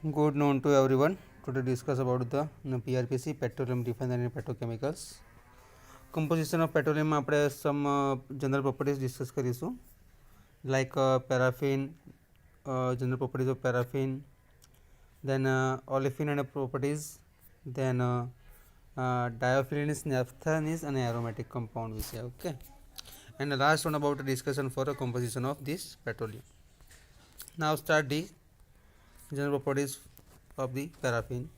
Good noon to everyone. Today discuss about the PRPC, petroleum refinery and petrochemicals. Composition of petroleum આપણે some general properties discuss કરીશું like paraffin, general properties of paraffin, then olefin and properties, then diophyllene, naphthalene and aromatic compound વિશે okay. And the last one about the discussion for a composition of this petroleum. Now start the general properties of the paraffin.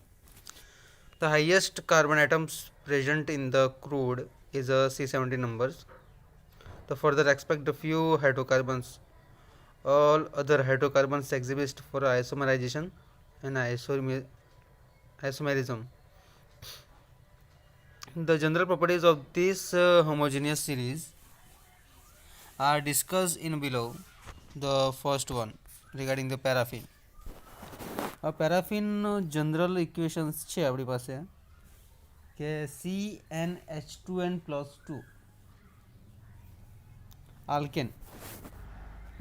The highest carbon atoms present in the crude is a C70 numbers. The further expect a few hydrocarbons. All other hydrocarbons exhibit for isomerization and isomerism. The general properties of this homogeneous series are discussed in below. The first one regarding the paraffin. Paraffin general equations છે આપણી પાસે કે CnH2n+2 alkane,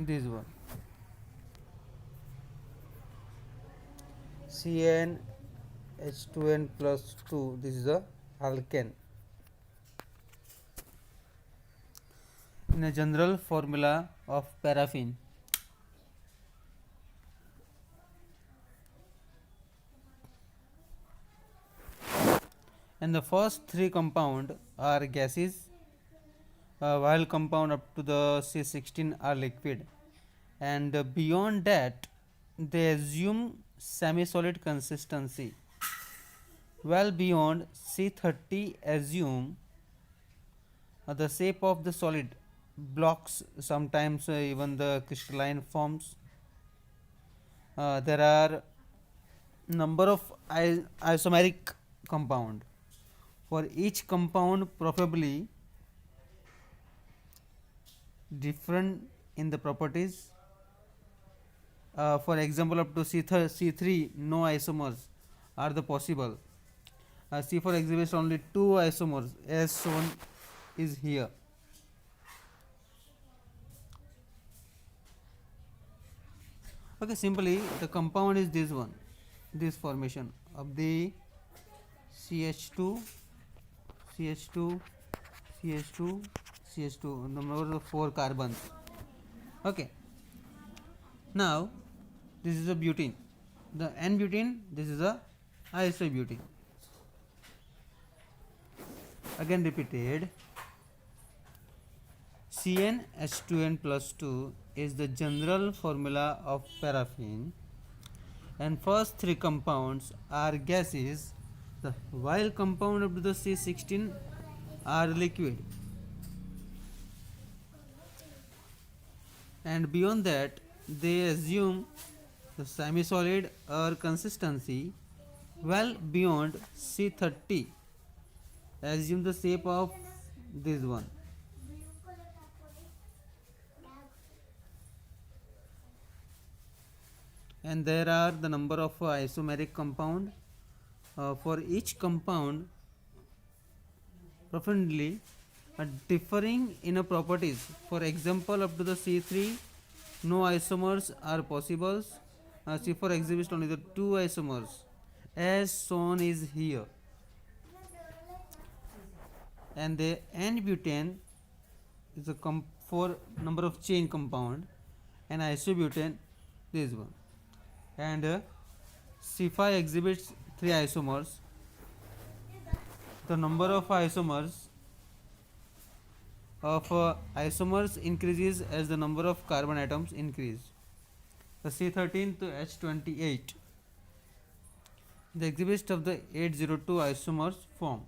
this one CnH2n+2, this is a alkane. In a general formula of paraffin, and the first three compound are gases, while compound up to the C16 are liquid, and beyond that they assume semi-solid consistency, well beyond C30 assume the shape of the solid, blocks, sometimes even the crystalline forms. There are number of isomeric compound. For each compound preferably different in the properties. For example, up to C3 no isomers are the possible. C4 exhibits only 2 isomers as shown is here. Okay, simply the compound is this one, this formation of the CH2, CH2, CH2, CH2, number of 4 carbons. Okay, now this is a butene, the N-butene, this is a isobutene. Again repeated, CnH2n+2 is the general formula of paraffin, and first three compounds are gases, while compound up to the C16 are liquid, and beyond that they assume the semi-solid or consistency, well beyond C30 assume the shape of this one. And there are the number of isomeric compound. For each compound preferably differing in a properties. For example, up to the C3 no isomers are possible. C4 exhibits only the 2 isomers as shown is here, and the N-butane is a 4 number of chain compound, and isobutane this one, and C5 exhibits 3 isomers. The number of isomers increases as the number of carbon atoms increase. The C13 to H28, the exhibits of the 802 isomers form.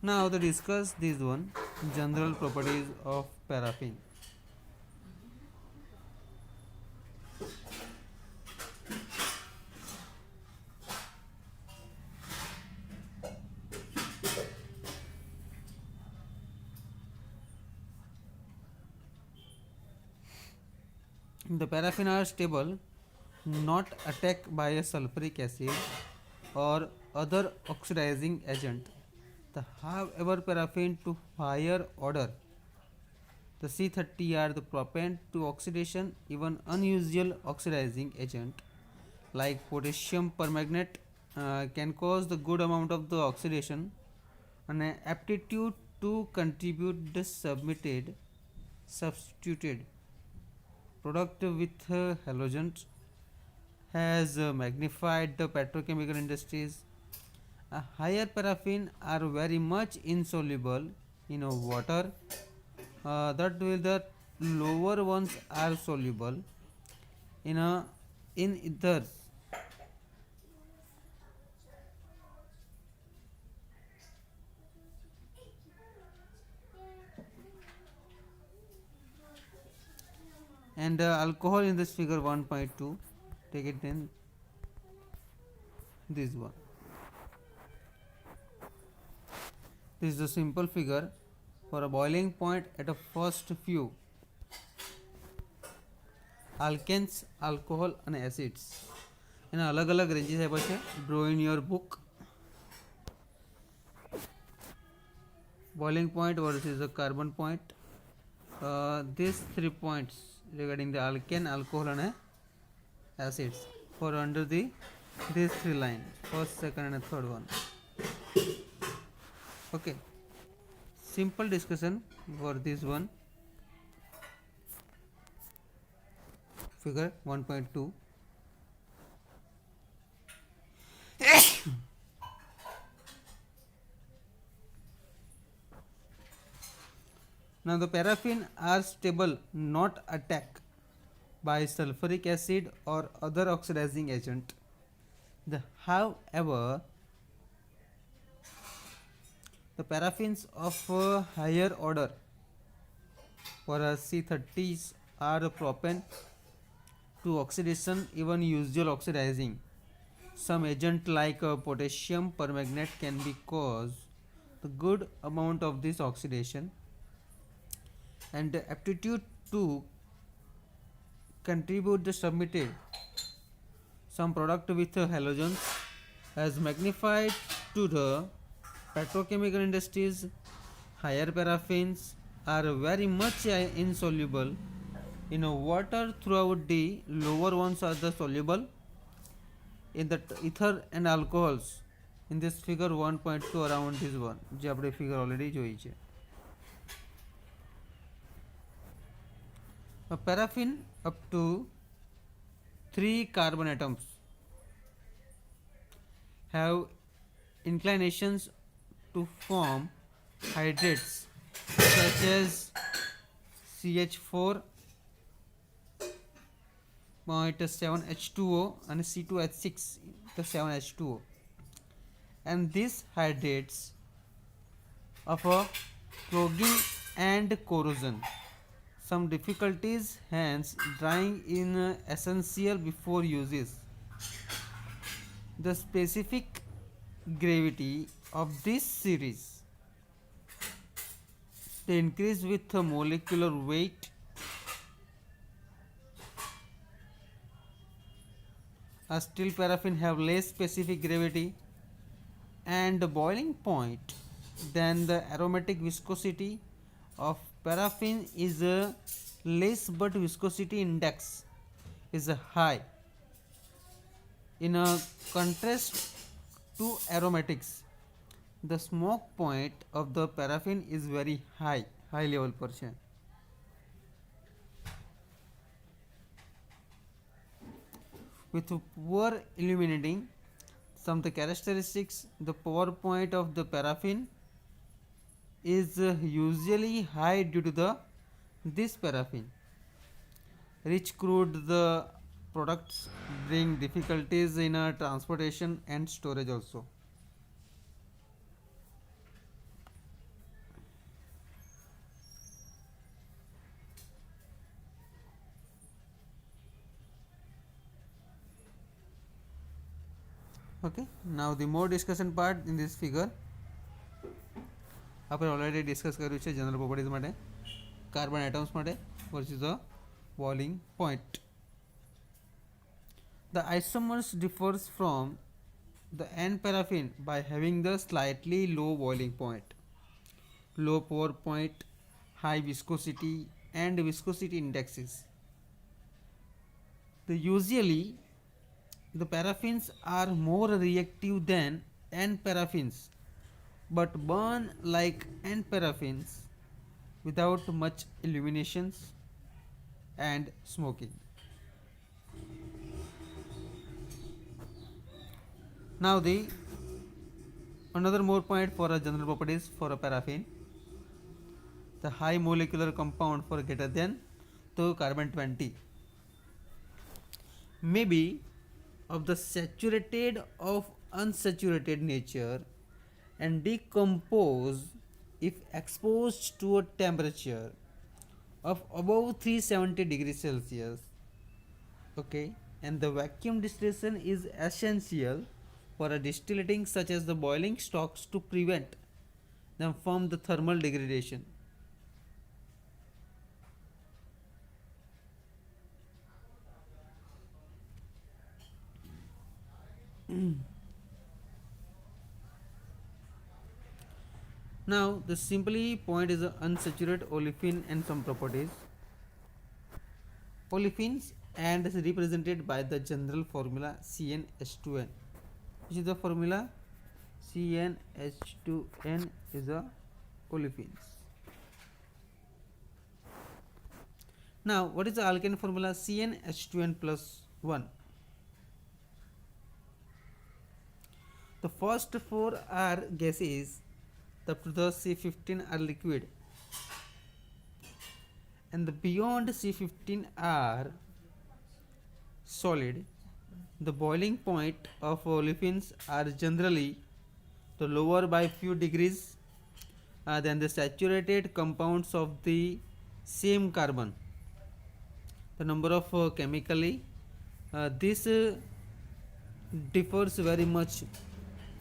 Now to discuss this one, general properties of paraffin. The paraffin are stable, not attacked by a sulfuric acid or other oxidizing agent. However, paraffin to higher order, The C30 are the propellant to oxidation. Even unusual oxidizing agent like potassium permanganate can cause the good amount of the oxidation. An aptitude to contribute the substituted product with halogens has magnified the petrochemical industries. Higher paraffin are very much insoluble in water. That will the lower ones are soluble in ethers. And alcohol in this figure 1.2, take it in this one. This is a simple figure for a boiling point at a first few alkanes, alcohol and acids. એના અલગ અલગ ranges આપ્યા છે. Draw in your book. Boiling point versus a carbon point. These 3 points regarding the alkane, alcohol and acids for under these 3 lines, first, second and third one. Okay, simple discussion for this one. Figure 1.2. Now the paraffin are stable, not attacked by sulfuric acid or other oxidizing agent. However, the paraffins of higher order for C30s are propensed to oxidation, even usual oxidizing. Some agent like potassium permanganate can be cause the good amount of this oxidation. And the aptitude to contribute the submitted some product with halogens has magnified to the petrochemical industries. Higher paraffins are very much insoluble in water throughout. The lower ones are the soluble in the ether and alcohols. In this figure 1.2 around this one, જે આપણે figure already જોઈ છે. A paraffin up to 3 carbon atoms have inclinations to form hydrates such as CH4.7H2O and C2H6 7H2O, and these hydrates of clogging and corrosion. Some difficulties, hence drying in essential before uses. The specific gravity of this series, they increase with the molecular weight. A still paraffin have less specific gravity and boiling point than the aromatic viscosity of paraffin is less, but viscosity index is high. In a contrast to aromatics, the smoke point of the paraffin is very high level percent. With poor illuminating, some of the characteristics, the power point of the paraffin is usually high due to this paraffin. Rich crude, the products bring difficulties in transportation and storage also. Okay, now the more discussion part in this figure. આપણે already discuss કર્યું છે general properties માટે, carbon atoms માટે versus the boiling point. The isomers differs from the N-paraffin by having the slightly low boiling point, low pour point, high viscosity and viscosity indexes. Usually the paraffins are more reactive than N-paraffins but burn like N-paraffins without much illuminations and smoking. Now the another more point for a general properties for a paraffin, the high molecular compound for greater than to carbon 20 may be of the saturated of unsaturated nature and decompose if exposed to a temperature of above 370 degrees Celsius. Okay, and the vacuum distillation is essential for a distillating such as the boiling stocks to prevent them from the thermal degradation. Now the simply point is a unsaturated olefin and some properties. Olefins and is represented by the general formula CnH2n. Which is the formula? CnH2n is a olefins. Now what is the alkane formula? CnH2n plus 1. The first four are gases, the C15 are liquid, and the beyond C15 are solid. The boiling point of olefins are generally the lower by few degrees than the saturated compounds of the same carbon. The number of chemically this differs very much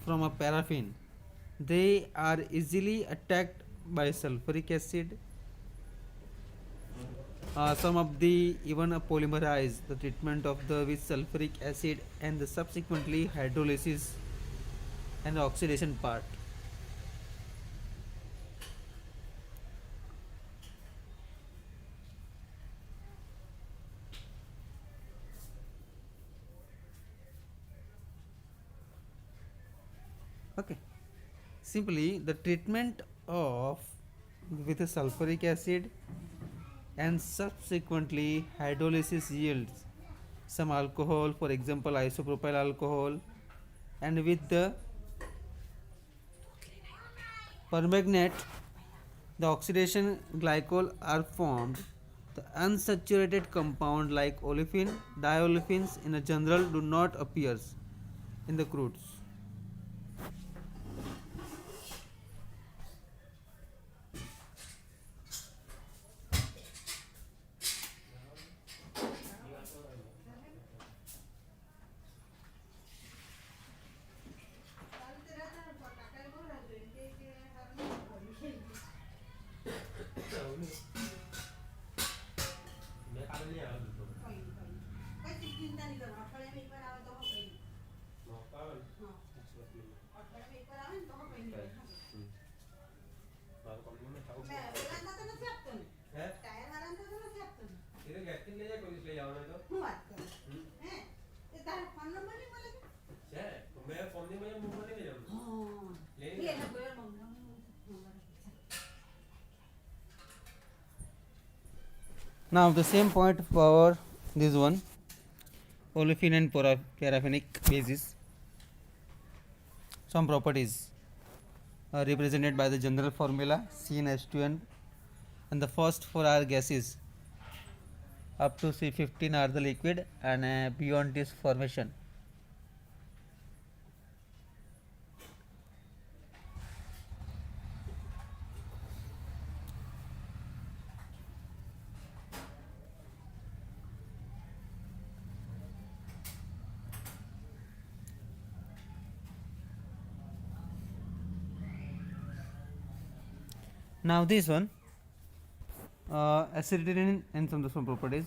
from a paraffin. They are easily attacked by sulfuric acid. Some of the even polymerize the treatment of the with sulfuric acid and the subsequently hydrolysis and the oxidation part. Okay, simply the treatment of with a sulfuric acid and subsequently hydrolysis yields some alcohol, for example isopropyl alcohol, and with the permanganate the oxidation glycol are formed. The unsaturated compound like olefin, diolefins in a general do not appear in the crudes. Now the same point for this one, olefin and paraffinic bases. Some properties are represented by the general formula CnH2n, and the first four are gases. Up to C15 are the liquid, and beyond this formation. Now this one, acidity and some properties.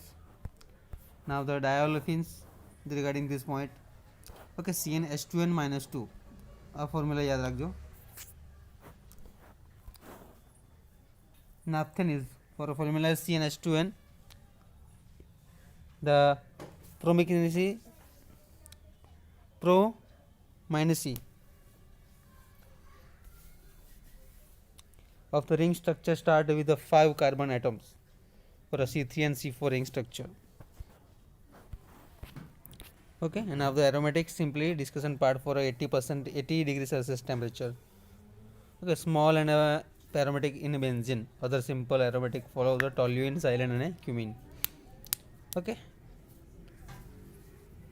Now the diolefins regarding this point. Okay, CnH2n minus 2 formula याद रख जो. Naphthalene is For formula is CnH2n. The promechanicity pro minus C of the ring structure start with the 5 carbon atoms for a C3 and C4 ring structure. Okay, and now the aromatics simply discussion part for a 80 degrees Celsius temperature. Okay, small and aromatic in benzene. Other simple aromatic follow the toluene, xylene and cumene. Okay,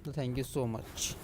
so thank you so much.